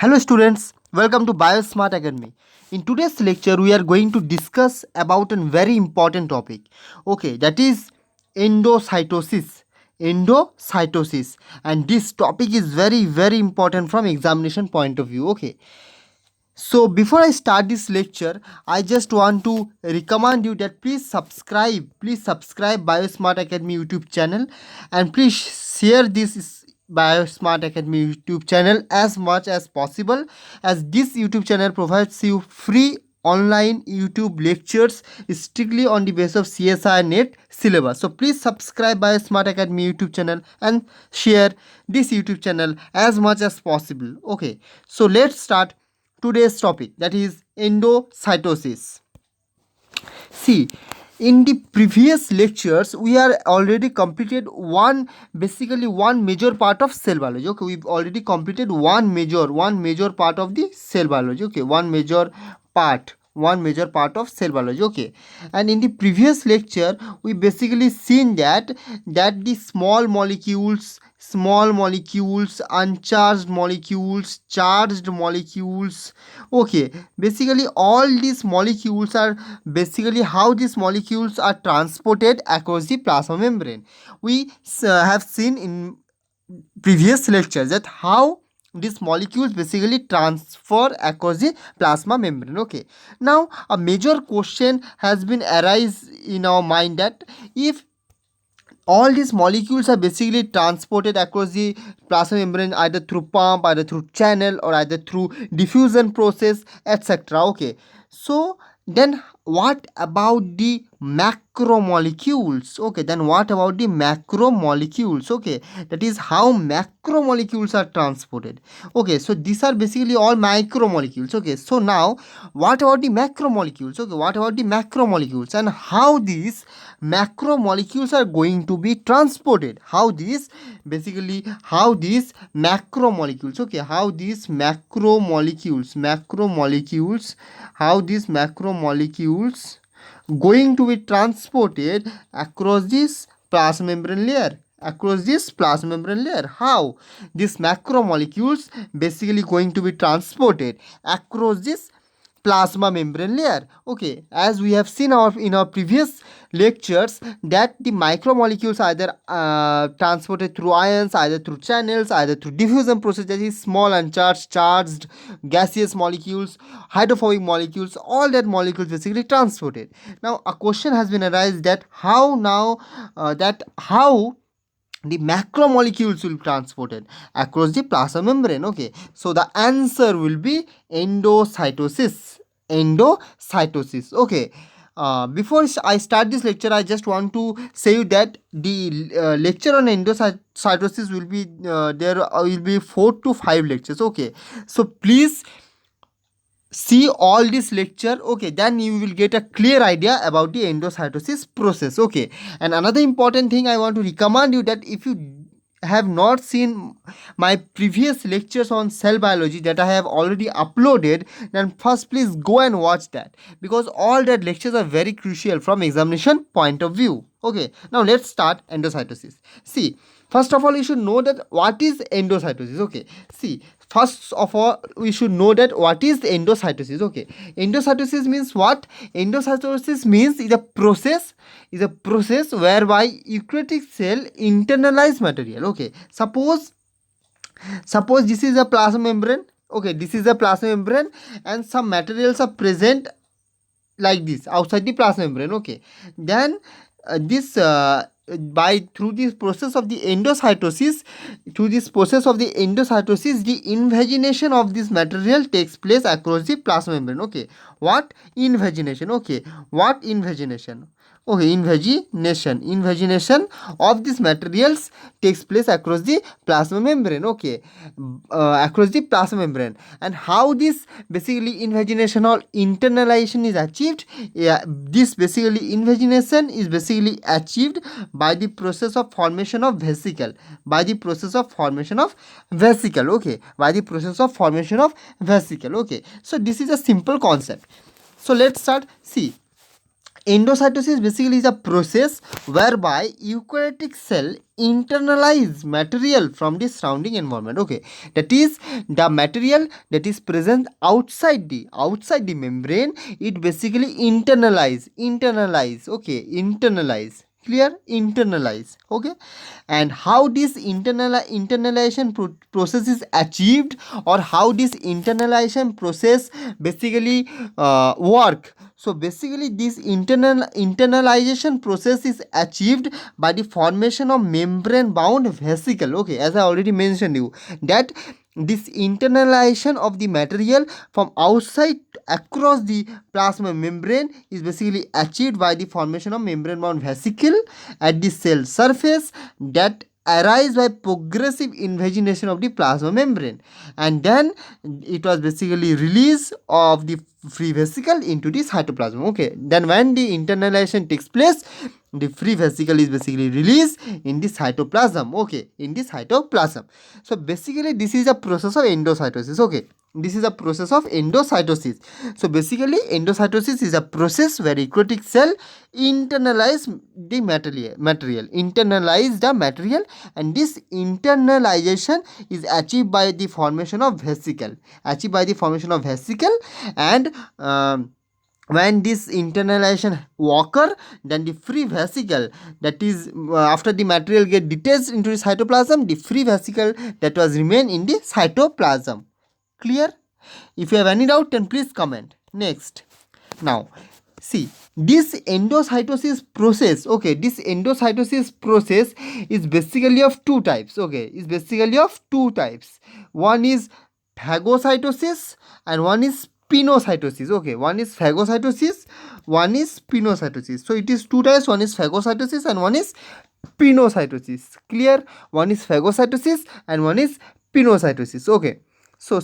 Hello students, welcome to BioSmart Academy. In today's lecture, we are going to discuss about a very important topic. Okay, that is endocytosis. Endocytosis, and this topic is very important from examination point of view. Okay, so before I start this lecture, I just want to recommend you that please subscribe BioSmart Academy YouTube channel, and please share this BioSmart Academy YouTube channel as much as possible, as this YouTube channel provides you free online YouTube lectures strictly on the basis of CSI NET syllabus. So please subscribe BioSmart Academy YouTube channel and share this YouTube channel as much as possible. Okay, so let's start today's topic, that is endocytosis. See, in the previous lectures we are already completed one major part of cell biology. Okay, we've already completed one major part of the cell biology. Okay, one major part of cell biology. Okay, and in the previous lecture we basically seen that the small molecules, uncharged molecules, charged molecules. Okay, basically all these molecules are basically how these molecules are transported across the plasma membrane. We have seen in previous lectures that how these molecules basically transfer across the plasma membrane. Okay, now a major question has been arise in our mind, that if all these molecules are basically transported across the plasma membrane either through pump, either through channel, or either through diffusion process, etc. Okay, so then what about the macromolecules? Okay, then what about the macromolecules? Okay, that is how macromolecules are transported. Okay, so these are basically all micromolecules. Okay, so now what about the macromolecules? Okay, what about the macromolecules and how these macromolecules are going to be transported? How these macromolecules, okay, how these macromolecules going to be transported across this plasma membrane layer, how these macromolecules basically going to be transported across this plasma membrane layer. Okay, as we have seen in our previous lectures, that the micromolecules are either transported through ions, either through channels, either through diffusion process, that is small uncharged, charged, gaseous molecules, hydrophobic molecules, all that molecules basically transported. Now a question has been arised that how the macromolecules will be transported across the plasma membrane. Okay, so the answer will be endocytosis. Okay, before I start this lecture, I just want to say you that the lecture on endocytosis will be there will be 4 to 5 lectures. Okay, so please see all this lecture. Okay, then you will get a clear idea about the endocytosis process. Okay, and another important thing I want to recommend you, that if you have not seen my previous lectures on cell biology that I have already uploaded, then first please go and watch that, because all that lectures are very crucial from examination point of view. Okay, now let's start endocytosis. See, first of all, you should know that what is endocytosis. Okay, see, first of all we should know that what is endocytosis. Okay, endocytosis means what? Endocytosis means is a process whereby eukaryotic cell internalize material. Okay, suppose this is a plasma membrane. Okay, this is a plasma membrane and some materials are present like this outside the plasma membrane. Okay, then this by through this process of the endocytosis the invagination of this material takes place across the plasma membrane. Okay, what invagination? Okay, what invagination? Okay, invagination of these materials takes place across the plasma membrane. Okay, across the plasma membrane. And how this basically invagination or internalization is achieved? Yeah, this basically invagination is basically achieved by the process of formation of vesicle. Okay, by the process of formation of vesicle. Okay, so this is a simple concept. So let's start. See, endocytosis basically is a process whereby eukaryotic cell internalize material from the surrounding environment. Okay, that is the material that is present outside the membrane, it basically internalize. Okay, internalize, clear, internalize. Okay, and how this internalization process is achieved, or how this internalization process basically work. So basically this internalization process is achieved by the formation of membrane bound vesicle. Okay, as I already mentioned you that this internalization of the material from outside across the plasma membrane is basically achieved by the formation of membrane bound vesicle at the cell surface that arise by progressive invagination of the plasma membrane, and then it was basically release of the free vesicle into the cytoplasm. Okay, then when the internalization takes place, the free vesicle is basically released in the cytoplasm. Okay, in the cytoplasm. So basically this is a process of endocytosis. Okay, this is a process of endocytosis. So basically endocytosis is a process where eukaryotic cell internalize the material, and this internalization is achieved by the formation of vesicle, and when this internalization occur, then the free vesicle, that is after the material get detached into the cytoplasm, the free vesicle that was remain in the cytoplasm. Clear? If you have any doubt, then please comment. Next, now see this endocytosis process. Okay, this endocytosis process is basically of two types. Okay, is basically of two types. One is phagocytosis and one is pinocytosis. Okay, one is phagocytosis, one is pinocytosis. So it is two types, one is phagocytosis and one is pinocytosis. Clear? One is phagocytosis and one is pinocytosis. Okay, so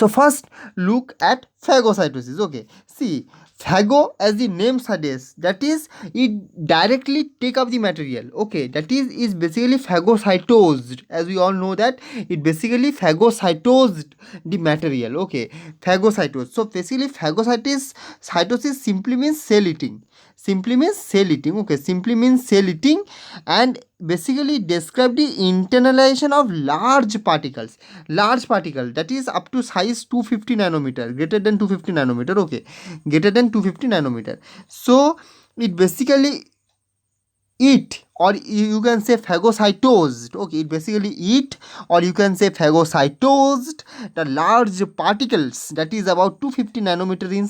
first look at phagocytosis. Okay, see, phago, as the name suggests, that is it directly take up the material. Okay, that is basically phagocytosed, as we all know that it basically phagocytosed the material. Okay, phagocytosed. So basically cytosis simply means cell eating. Okay, simply means cell eating, and basically describe the internalization of large particle, that is up to size 250 nanometer, greater than 250 nanometer. Okay, greater than 250 nanometer. So it basically eat, or you can say phagocytosed. Okay, it basically eat, or you can say phagocytosed the large particles that is about 250 nanometer in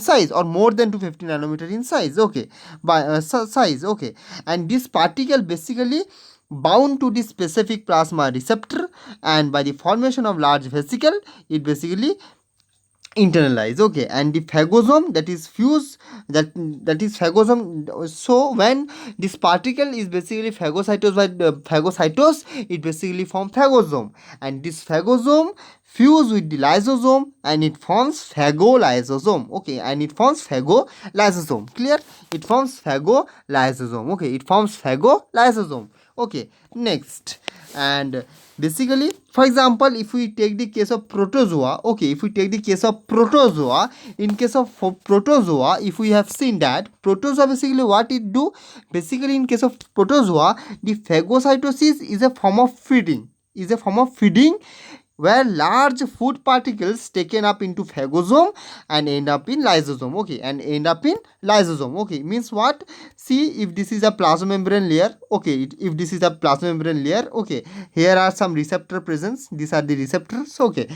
size, or more than 250 nanometer in size. Okay, by size. Okay, and this particle basically bound to the specific plasma receptor, and by the formation of large vesicle, it basically internalize. Okay, and the phagosome, that is fuse, that is phagosome. So when this particle is basically phagocytosed by the phagocytose, it basically form phagosome, and this phagosome fuse with the lysosome and it forms phagolysosome. Okay, and it forms phagolysosome. Clear? It forms phagolysosome. Okay, it forms phagolysosome. Okay, next, and basically, for example, if we take the case of protozoa. Okay, if we take the case of protozoa, in case of protozoa, if we have seen that protozoa basically what it do, basically in case of protozoa, the phagocytosis is a form of feeding, where large food particles taken up into phagosome and end up in lysosome. Okay, and end up in lysosome. Okay, means what? See, if this is a plasma membrane layer. Okay, if this is a plasma membrane layer. Okay, here are some receptor presence. These are the receptors. Okay,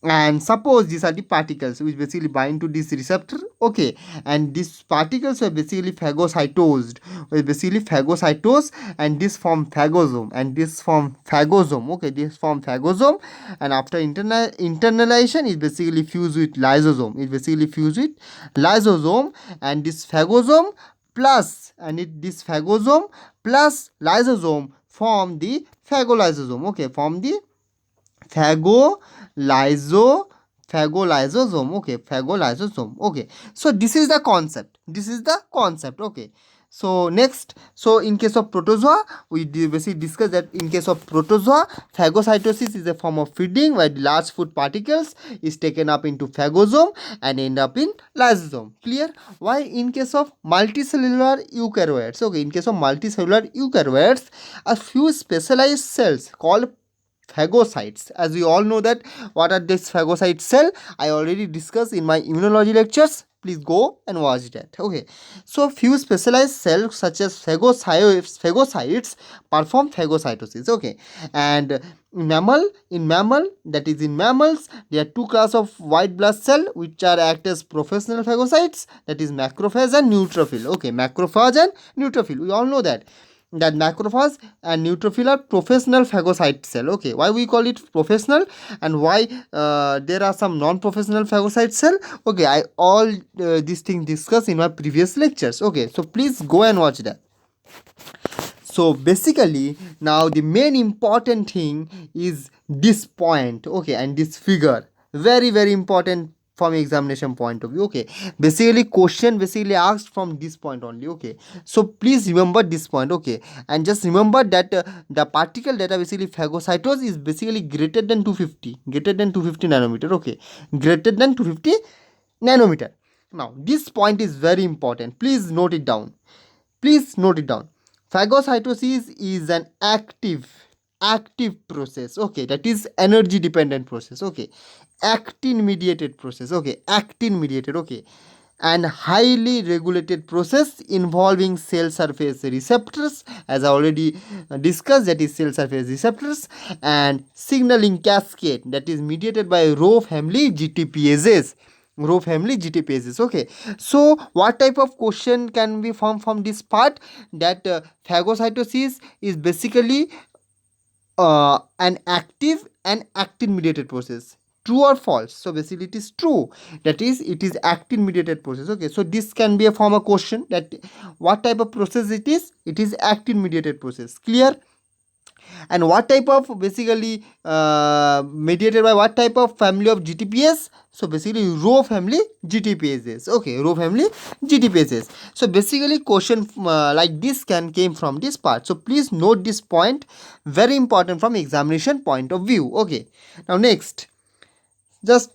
and suppose these are the particles which basically bind to this receptor. Okay, and these particles were basically phagocytosed, and this form phagosome, Okay, this form phagosome, and after internalization is basically fused with lysosome, and this phagosome plus, this phagosome plus lysosome form the phagolysosome. Okay, form the phagolysosome. Okay, phagolysosome. Okay, so this is the concept. Okay, So next, so in case of protozoa, we basically discussed that in case of protozoa, phagocytosis is a form of feeding where the large food particles is taken up into phagosome and end up in lysosome. Clear? Why in case of multicellular eukaryotes? Okay, in case of multicellular eukaryotes, a few specialized cells called phagocytes. As we all know that what are this phagocyte cell, I already discussed in my immunology lectures. Please go and watch that. Okay, so few specialized cells such as phagocytes perform phagocytosis. Okay, and in mammal, that is in mammals, there are two class of white blood cell which are act as professional phagocytes, that is macrophage and neutrophil. Okay, macrophage and neutrophil, we all know that macrophage and neutrophil are professional phagocyte cell. Okay, why we call it professional and why there are some non-professional phagocyte cell? Okay, I all these things discussed in my previous lectures. Okay, so please go and watch that. So basically now the main important thing is this point, okay, and this figure, very important from examination point of view. Okay, basically question basically asked from this point only. Okay, so please remember this point. Okay, and just remember that the particle that are basically phagocytose is basically greater than 250 nanometer. Okay, greater than 250 nanometer. Now this point is very important, please note it down. Please note it down. Phagocytosis is an active process. Okay, that is energy dependent process. Okay, actin mediated process. Okay, actin mediated. Okay, and highly regulated process involving cell surface receptors, as I already discussed, that is cell surface receptors, and signaling cascade, that is mediated by Rho family GTPases. Okay, so what type of question can be formed from this part? That phagocytosis is basically an active and actin mediated process. True or false? So basically it is true, that is it is actin mediated process. Okay, so this can be a form of question, that what type of process it is? It is actin mediated process. Clear? And what type of basically mediated by what type of family of GTPase? So basically Rho family GTPases. Okay, Rho family GTPases. So basically question like this can came from this part. So please note this point, very important from examination point of view. Okay, now next, just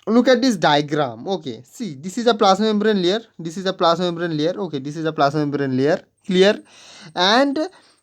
look at this diagram. Okay, see, this is a plasma membrane layer, this is a plasma membrane layer. Okay, this is a plasma membrane layer. Clear? And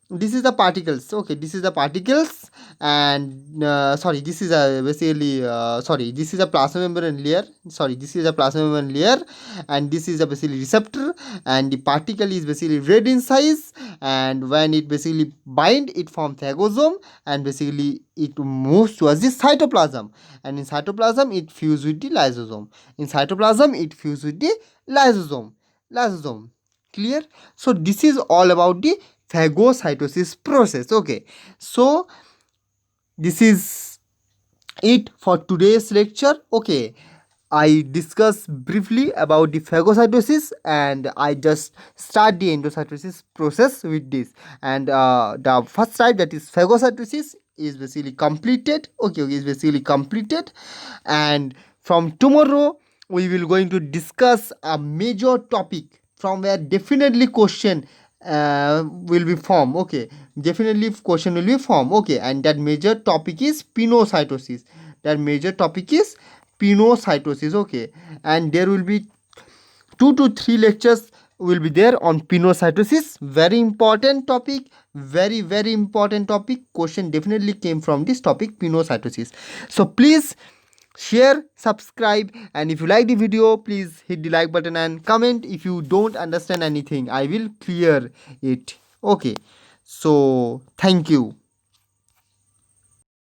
this is the particles. Okay, this is the particles, and sorry, this is a basically sorry, this is a plasma membrane layer. Sorry, this is a plasma membrane layer, and this is a basically receptor, and the particle is basically red in size, and when it basically bind, it forms phagosome, and basically it moves towards the cytoplasm, and in cytoplasm it fuse with the lysosome. In cytoplasm it fuse with the lysosome. Clear? So this is all about the phagocytosis process. Okay, so this is it for today's lecture. Okay, I discussed briefly about the phagocytosis, and I just start the endocytosis process with this. And the first type, that is phagocytosis, is basically completed. Okay, is basically completed. And from tomorrow we will going to discuss a major topic from where definitely question will be formed. Okay, definitely question will be formed. Okay, and that major topic is pinocytosis. Pinocytosis. Okay, and there will be 2 to 3 lectures will be there on pinocytosis. Very important topic, very important topic. Question definitely came from this topic, pinocytosis. So please share, subscribe, and if you like the video, please hit the like button and comment. If you don't understand anything, I will clear it. Okay, so thank you.